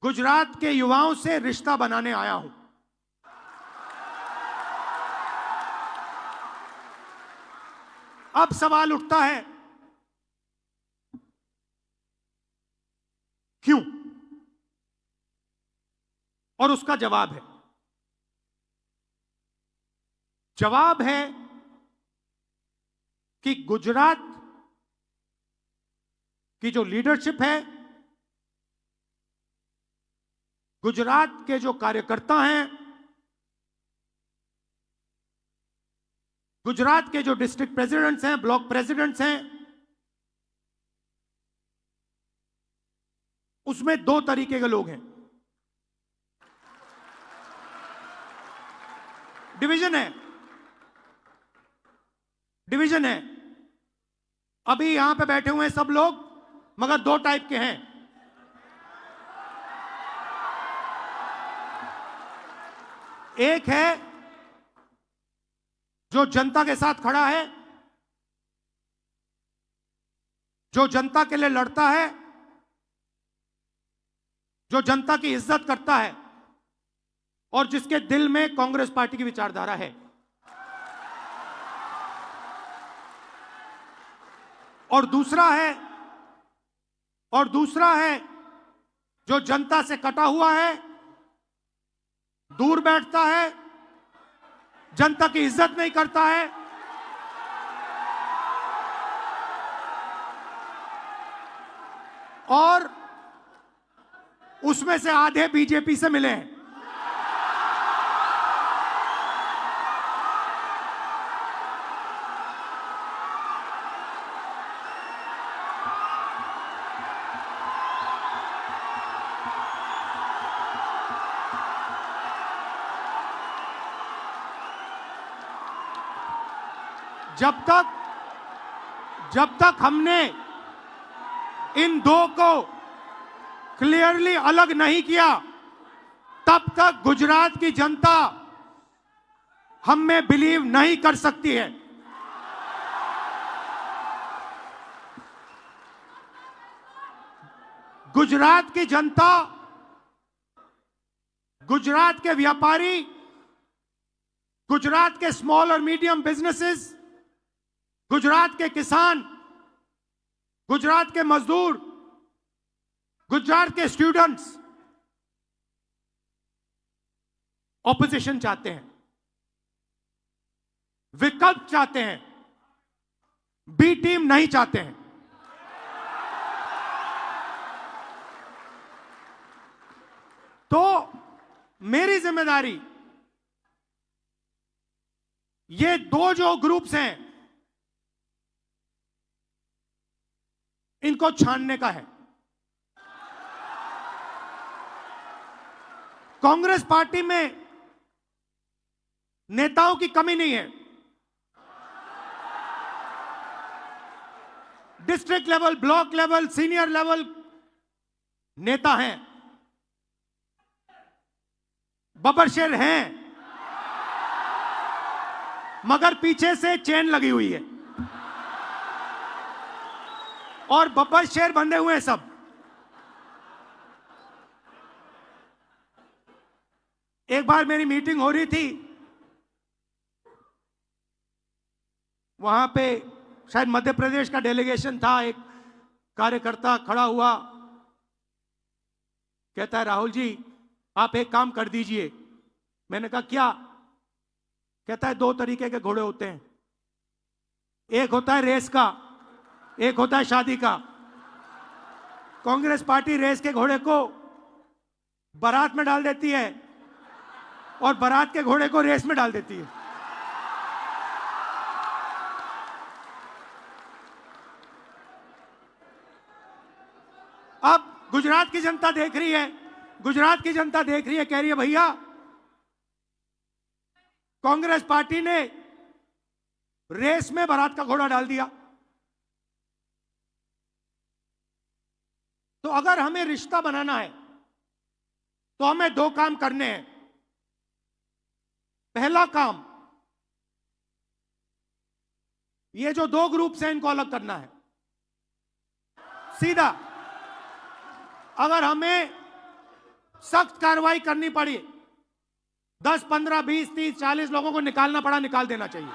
गुजरात के युवाओं से रिश्ता बनाने आया हूं। अब सवाल उठता है, क्यों? और उसका जवाब है कि गुजरात की जो लीडरशिप है, गुजरात के जो कार्यकर्ता हैं, गुजरात के जो डिस्ट्रिक्ट प्रेसिडेंट्स हैं, ब्लॉक प्रेसिडेंट्स हैं, उसमें दो तरीके के लोग हैं। डिवीजन है। अभी यहां पे बैठे हुए हैं सब लोग, मगर दो टाइप के हैं। एक है जो जनता के साथ खड़ा है, जो जनता के लिए लड़ता है, जो जनता की इज्जत करता है और जिसके दिल में कांग्रेस पार्टी की विचारधारा है। और दूसरा है जो जनता से कटा हुआ है, दूर बैठता है, जनता की इज्जत नहीं करता है और उसमें से आधे बीजेपी से मिले हैं। जब तक हमने इन दो को क्लियरली अलग नहीं किया, तब तक गुजरात की जनता हम में बिलीव नहीं कर सकती है। गुजरात की जनता, गुजरात के व्यापारी, गुजरात के स्मॉल और मीडियम बिजनेसेस, गुजरात के किसान, गुजरात के मजदूर, गुजरात के स्टूडेंट्स ऑपोजिशन चाहते हैं, विकल्प चाहते हैं, बी टीम नहीं चाहते हैं। तो मेरी जिम्मेदारी ये दो जो ग्रुप्स हैं इनको छानने का है। कांग्रेस पार्टी में नेताओं की कमी नहीं है। District level, block level, senior level नेता हैं, बब्बर हैं, मगर पीछे से चेन लगी हुई है और बब्बर शेर बंधे हुए हैं सब। एक बार मेरी मीटिंग हो रही थी, वहां पे शायद मध्य प्रदेश का डेलीगेशन था। एक कार्यकर्ता खड़ा हुआ, कहता है राहुल जी आप एक काम कर दीजिए। मैंने कहा क्या? कहता है दो तरीके के घोड़े होते हैं, एक होता है रेस का, एक होता है शादी का। कांग्रेस पार्टी रेस के घोड़े को बारात में डाल देती है और बारात के घोड़े को रेस में डाल देती है। अब गुजरात की जनता देख रही है, कह रही है भैया कांग्रेस पार्टी ने रेस में बारात का घोड़ा डाल दिया। तो अगर हमें रिश्ता बनाना है तो हमें दो काम करने हैं। पहला काम, ये जो दो ग्रुप्स हैं इनको अलग करना है सीधा। अगर हमें सख्त कार्रवाई करनी पड़ी, 10, 15, 20, 30, 40 लोगों को निकालना पड़ा, निकाल देना चाहिए।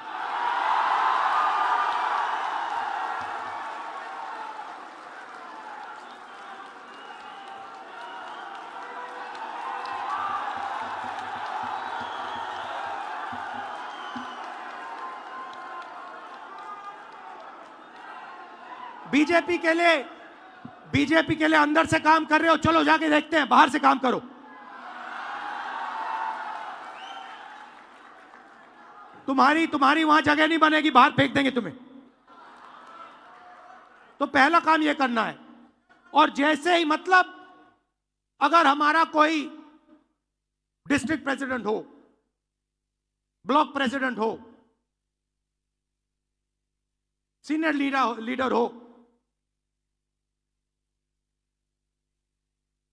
बीजेपी के लिए अंदर से काम कर रहे हो, चलो जाके देखते हैं, बाहर से काम करो। तुम्हारी वहां जगह नहीं बनेगी, बाहर फेंक देंगे तुम्हें। तो पहला काम यह करना है। और जैसे ही, मतलब अगर हमारा कोई डिस्ट्रिक्ट प्रेसिडेंट हो, ब्लॉक प्रेसिडेंट हो, सीनियर लीडर हो,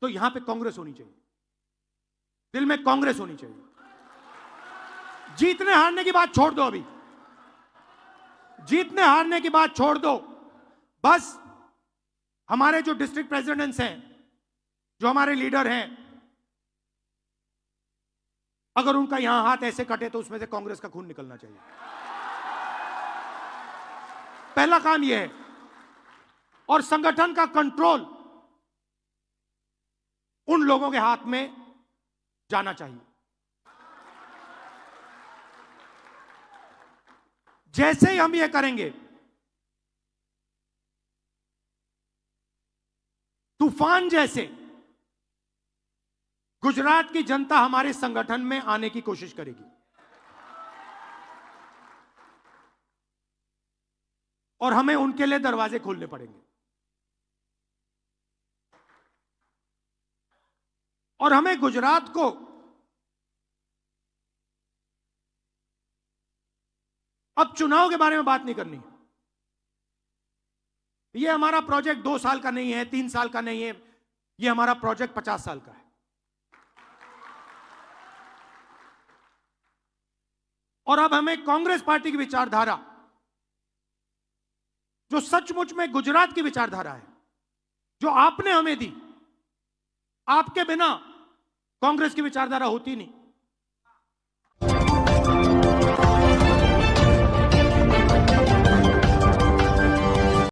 तो यहां पे कांग्रेस होनी चाहिए, दिल में कांग्रेस होनी चाहिए। जीतने हारने की बात छोड़ दो, अभी जीतने हारने की बात छोड़ दो। बस हमारे जो डिस्ट्रिक्ट प्रेसिडेंट्स हैं, जो हमारे लीडर हैं, अगर उनका यहां हाथ ऐसे कटे तो उसमें से कांग्रेस का खून निकलना चाहिए। पहला काम यह है। और संगठन का कंट्रोल उन लोगों के हाथ में जाना चाहिए। जैसे ही हम ये करेंगे, तूफान जैसे गुजरात की जनता हमारे संगठन में आने की कोशिश करेगी। और हमें उनके लिए दरवाजे खोलने पड़ेंगे। और हमें गुजरात को अब चुनाव के बारे में बात नहीं करनी। यह हमारा प्रोजेक्ट 2 साल का नहीं है, 3 साल का नहीं है, यह हमारा प्रोजेक्ट 50 साल का है। और अब हमें कांग्रेस पार्टी की विचारधारा, जो सचमुच में गुजरात की विचारधारा है, जो आपने हमें दी, आपके बिना कांग्रेस की विचारधारा होती नहीं।